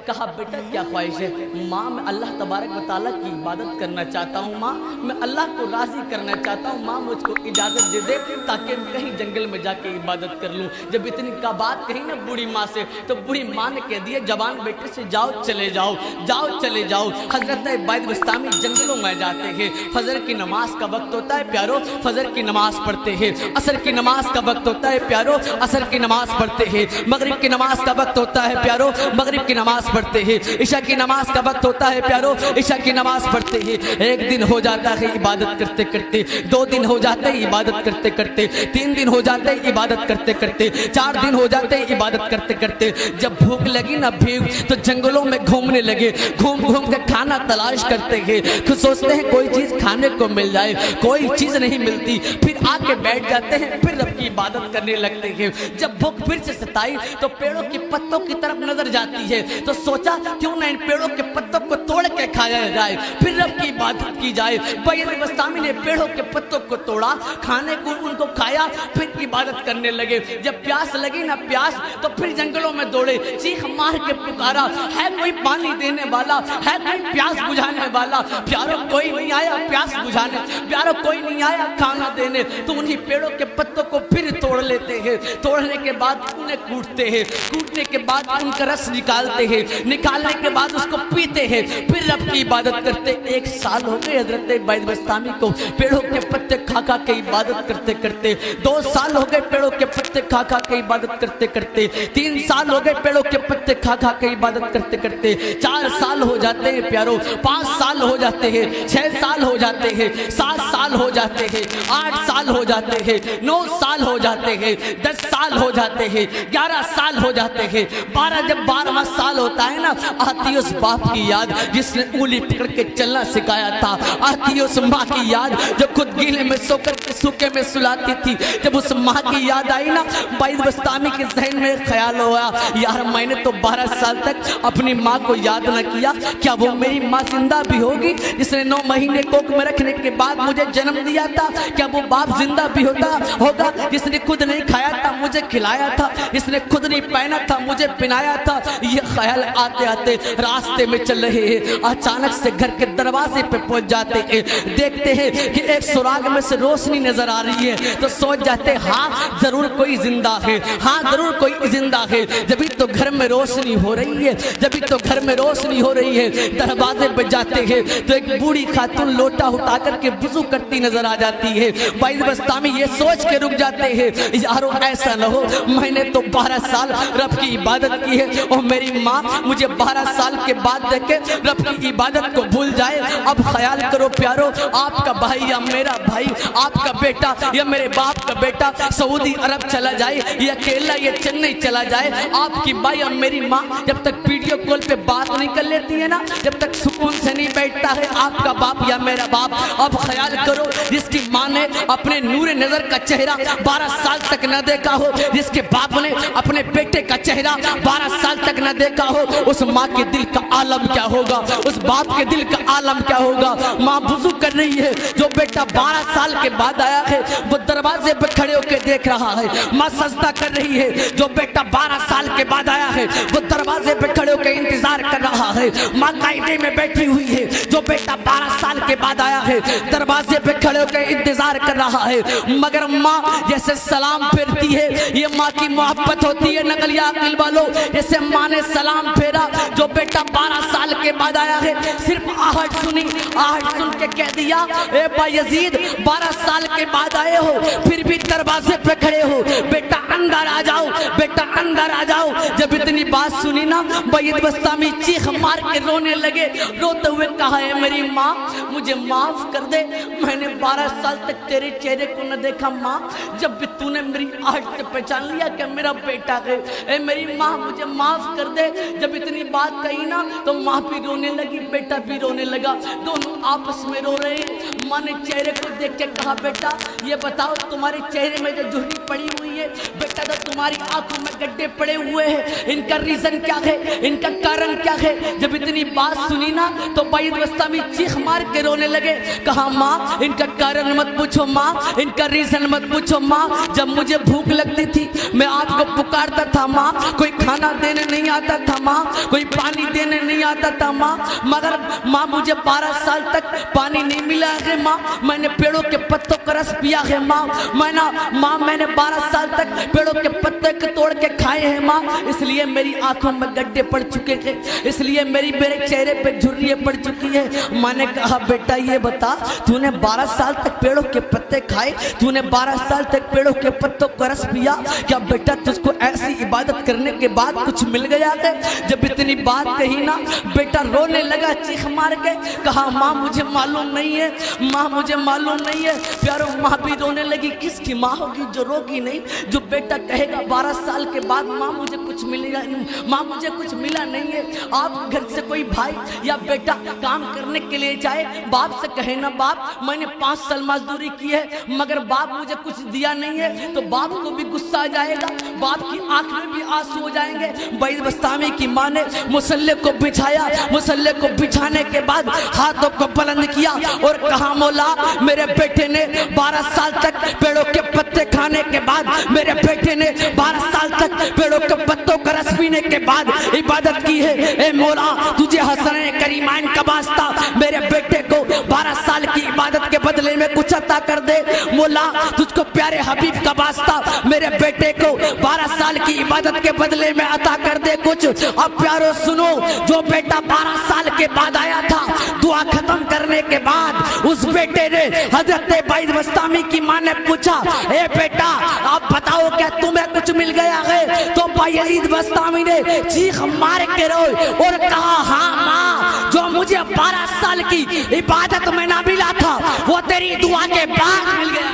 कहा बेटा क्या ख्वाहिश है? माँ मैं अल्लाह तबारक व तआला की इबादत करना चाहता हूँ माँ, मैं अल्लाह को राज़ी करना चाहता हूँ माँ, मुझको इजाज़त दे दे ताकि मैं कहीं जंगल में जाके इबादत कर लूँ। जब इतनी का बात कही ना बूढ़ी माँ से, तो बूढ़ी माँ ने कह दिया जवान बेटे से जाओ चले जाओ, जाओ चले जाओ। हज़रत इबाद बस्तामी जंगलों में जाते हैं, फजर की नमाज का वक्त होता है प्यारो, फजर की नमाज पढ़ते हैं। असर की नमाज का वक्त होता है प्यारो, असर की नमाज पढ़ते हैं। मगरिब की नमाज का वक्त होता है प्यारो, मगरिब की नमाज पढ़ते हैं। ईशा की नमाज का वक्त होता है प्यारो, ईशा की नमाज पढ़ते हैं। एक दिन हो जाता है इबादत करते करते, 2 दिन हो जाते हैं इबादत करते करते, 3 दिन हो जाते हैं इबादत करते करते, 4 दिन हो जाते हैं इबादत करते करते। जब भूख लगी ना भीख, तो जंगलों में घूमने लगे, घूम घूम के खाना तलाश करते हैं। खुद सोचते हैं कोई चीज खाने को मिल जाए, कोई चीज नहीं मिलती। फिर आके बैठ जाते हैं, फिर रब की इबादत करने लगते हैं। जब भूख फिर से सताई तो पेड़ों के पत्तों की तरफ नजर जाती है, तो सोचा क्यों ना इन पेड़ों के पत्तों को तोड़ के खाया जाए, फिर रब की इबादत की जाए। बैद बस्तामी ने पेड़ों के पत्तों को तोड़ा, खाने को उनको खाया, फिर इबादत करने लगे। जब प्यास लगी ना प्यास, तो फिर जंगलों में दौड़े, चीख मार के पुकारा, है कोई पानी देने वाला, है कोई प्यास बुझाने वाला? प्यारो कोई नहीं आया प्यास बुझाने, प्यारो कोई नहीं आया खाना देने। तो उन्हीं पेड़ों के पत्तों को फिर तोड़ लेते हैं, तोड़ने के बाद उन्हें कूटते हैं, कूटने के बाद उनका रस निकालते हैं, निकालने के बाद उसको पीते हैं, फिर रब की इबादत करते। 1 साल हो गए हजरत बैद बस्तामी को पेड़ों के पत्ते खा खा के इबादत करते करते। 2 साल हो गए पेड़ों के पत्ते खा खा के इबादत करते करते। 3 साल हो गए पेड़ों के पत्ते खा खा के इबादत करते करते। 4 साल हो जाते हैं प्यारो, 5 साल हो जाते हैं, 6 साल हो जाते हैं, 7 साल हो जाते हैं, 8 साल हो जाते हैं, 9 साल हो जाते हैं, 10 साल हो जाते हैं, 11 साल हो जाते हैं, 12। जब 12वां साल होता है ना, आती उस बाप की याद जिसने उंगली पकड़ के चलना सिखाया था, आती उस माँ की याद जो खुद गीले में सोकर के सूखे में सुलाती थी। जब उस माँ की याद आई ना, बैद बस्तामी के जहन में ख्याल हुआ, यार मैंने तो 12 साल तक अपनी माँ को याद न किया, क्या वो मेरी माँ जिंदा भी होगी जिसने 9 महीने कोख में रखने के बाद मुझे जन्म दिया था? क्या वो बाप जिंदा भी होगा जिसने खुद नहीं खाया था मुझे खिलाया था, जिसने खुद नहीं पहना था मुझे पहनाया था? ये ख्याल आते आते रास्ते में चल रहे हैं, अचानक से घर के दरवाजे पे पहुंच जाते हैं, देखते हैं कि एक सुराग में से रोशनी नजर आ रही है, तो सोच जाते हाँ जरूर कोई जिंदा है, हाँ जरूर कोई जिंदा है। जब तो घर में रोशनी हो रही है, जब तो घर में रोशनी हो रही है, दरवाजे पे जाते हैं तो एक बूढ़ी खातून लोटा उठा करके वुज़ू करती नजर आ जाती है। बैद बस्तामी ये सोच के रुक जाते हैं, यारो ऐसा न हो मैंने तो 12 साल रब की इबादत की है और मेरी माँ मुझे 12 साल के बाद देखे रब की इबादत को भूल जाए। अब ख्याल करो प्यारो, आपका भाई या मेरा भाई, आपका बेटा या मेरे बाप का बेटा सऊदी अरब चला जाए, ये अकेला ये चेन्नई चला जाए, आपकी माँ या मेरी माँ जब तक वीडियो कॉल पे बात नहीं कर लेती है ना, जब तक सुकून से नहीं बैठता है आपका बाप या मेरा बाप। अब ख्याल करो जिसकी माँ ने अपने नूर नजर का चेहरा 12 साल तक न देखा हो, जिसके बाप ने अपने बेटे का चेहरा 12 साल तक न देखा हो, उस माँ के दिल का आलम क्या होगा, उस बाप के दिल का आलम क्या होगा? माँ वुज़ू कर रही है, जो बेटा 12 साल के बाद आया है वो दरवाजे पे खड़े होकर देख रहा है। माँ सजदा कर रही है, जो बेटा 12 साल के बाद आया है वो दरवाजे पे खड़े होकर इंतजार कर रहा है। माँ कायदे में बैठी हुई है, जो बेटा 12 साल के बाद आया है दरवाजे पे खड़े होकर इंतजार कर रहा है। मगर माँ जैसे सलाम फेरती है, ये माँ की मोहब्बत होती है। नकलिया अकिल वालों, जैसे माँ ने सलाम फेरा, जो बेटा 12 साल के बाद आया है, सिर्फ आहट सुनी, आहट सुन के कह दिया ए बायजीद 12 साल के बाद आए हो फिर भी दरवाजे पे खड़े हो, बेटा अंदर आ जाओ, बेटा अंदर आ जाओ। जब इतनी बात सुनी ना, बैद बस्तामी चीख मार के रोने लगे, रोते हुए कहा है मेरी माँ मुझे माफ कर दे, मैंने 12 साल तक तेरे चेहरे को न देखा माँ, जब भी तूने मेरी आहट से पहचान लिया कि मेरा बेटा है। ए मेरी माँ मुझे माफ कर दे। जब इतनी बात कही ना, तो माँ भी रोने लगी, बेटा भी रोने लगा, दोनों आपस में रो रहे हैं। माँ ने चेहरे को देख के कहा बेटा ये बताओ तुम्हारे चेहरे में जो झुर्री पड़ी हुई है बेटा जब तुम्हारी आंखों में गड्ढे पड़े हुए हैं, इनका रीजन क्या है, इनका कारण क्या है? जब इतनी बात सुनी ना तो बाईद बस्तामी चीख मार के रोने लगे। कहा माँ इनका कारण मत पूछो माँ, इनका रीजन मत पूछो माँ। जब मुझे भूख लगती थी मैं आपको पुकारता था माँ, कोई खाना देने नहीं आता था माँ, कोई पानी देने नहीं आता था माँ। मगर माँ मुझे 12 साल तक पानी नहीं मिला है माँ, मैंने पेड़ों के पत्तों का रस पिया है माँ। मैंने 12 साल तक पेड़ों के पत्ते को तोड़ के खाए हैं माँ, इसलिए मेरी आंखों में गड्ढे पड़ चुके हैं, इसलिए मेरे चेहरे पे झुर्रियाँ पड़ चुकी है। मैंने कहा बेटा ये बता, तूने 12 साल तक पेड़ों के पत्ते खाए, तूने 12 साल तक पेड़ों के पत्तों का रस पिया, क्या बेटा तुझको ऐसी इबादत करने के बाद कुछ मिल गया है? जब इतनी बात कही ना बेटा रोने लगा चीख मार के। कहा माँ मुझे मालूम नहीं है, माँ मुझे मालूम नहीं है। प्यारो माँ भी रोने लगी। किसकी माँ होगी जो रोगी नहीं, जो बेटा कहेगा 12 साल के बाद माँ मुझे कुछ मिलेगा, माँ मुझे कुछ मिला नहीं है। आप घर से कोई भाई या बेटा काम करने के लिए जाए, बाप से कहे ना बाप मैंने 5 साल मजदूरी की है मगर बाप मुझे कुछ दिया नहीं है, तो बाप को भी गुस्सा आ जाएगा, बाप की आंख में भी आंसू हो जाएंगे। बैद बस्तामी की माँ ने मुसल्ले को बिछाया, मुसल्ले को बिछाने के बाद हाथों को बुलंद किया और कहा मौला मेरे बेटे ने 12 साल तक पेड़ों के पत्ते खाने के बाद, मेरे बेटे ने 12 साल तक पेड़ों के पत्तों का रस पीने के बाद इबादत की है। ए मौला तुझे हसने करीमाइन का वास्ता मेरे बेटे को 12 साल की इबादत के बदले में कुछ अता कर दे। मौला तुझको प्यारे हबीब का वास्ता मेरे बेटे को 12 साल की इबादत के बदले में अता कर दे कुछ। अब प्यारो सुनो, जो बेटा 12 साल के बाद आया था, दुआ खत्म करने के बाद उस बेटे ने हजरत बैद बस्तामी की माँ ने पूछा ए बेटा आप बताओ क्या तुम्हें कुछ मिल गया है? तो बैद बस्तामी ने चीख मार के रोए और कहा हाँ माँ, जो मुझे 12 साल की इबादत में ना मिला था वो तेरी दुआ के बाद मिल गया।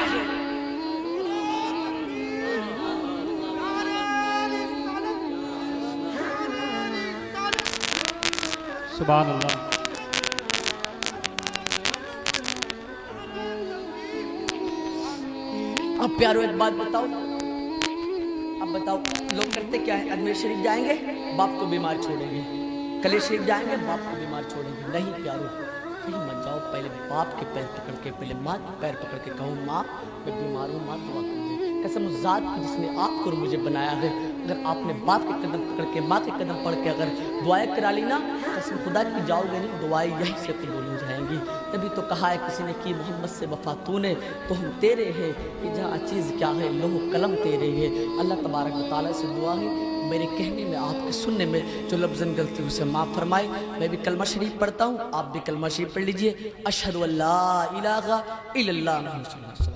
सुभान अल्लाह। अब प्यारो एक बात बताओ, अब बताओ लोग करते क्या है? अजमेर शरीफ जाएंगे बाप को बीमार छोड़ेंगे, कले शरीफ जाएंगे बाप को बीमार छोड़ेंगे। नहीं प्यारो, कहीं मत जाओ, पहले बाप के पैर पकड़ के, पहले माँ के पैर पकड़ के कहो माँ मैं बीमार हूँ, माँ दुआ कर दे। कसम उस ज़ात की जिसने आपको और मुझे बनाया है, अगर आपने बाप के कदम पकड़ के, माँ के कदम पकड़ के अगर दुआएं करा ली ना, कसम खुदा की जाओगे नहीं, दुआएं यहीं से कबूल हो जाएंगी। तभी तो कहा है किसी ने कि मोहम्मद से वफा तूने तो हम तेरे हैं, कि जहाँ चीज़ क्या है लोह कलम तेरे है। अल्लाह तबारक व तआला से दुआ है मेरे कहने में, आपके सुनने में जो लफ्ज़न गलती उसे माफ़ फरमाए। मैं भी कलमा शरीफ पढ़ता हूँ, आप भी कलमा शरीफ पढ़ लीजिए। अशहदु अल्ला इलाहा इल्लल्लाह।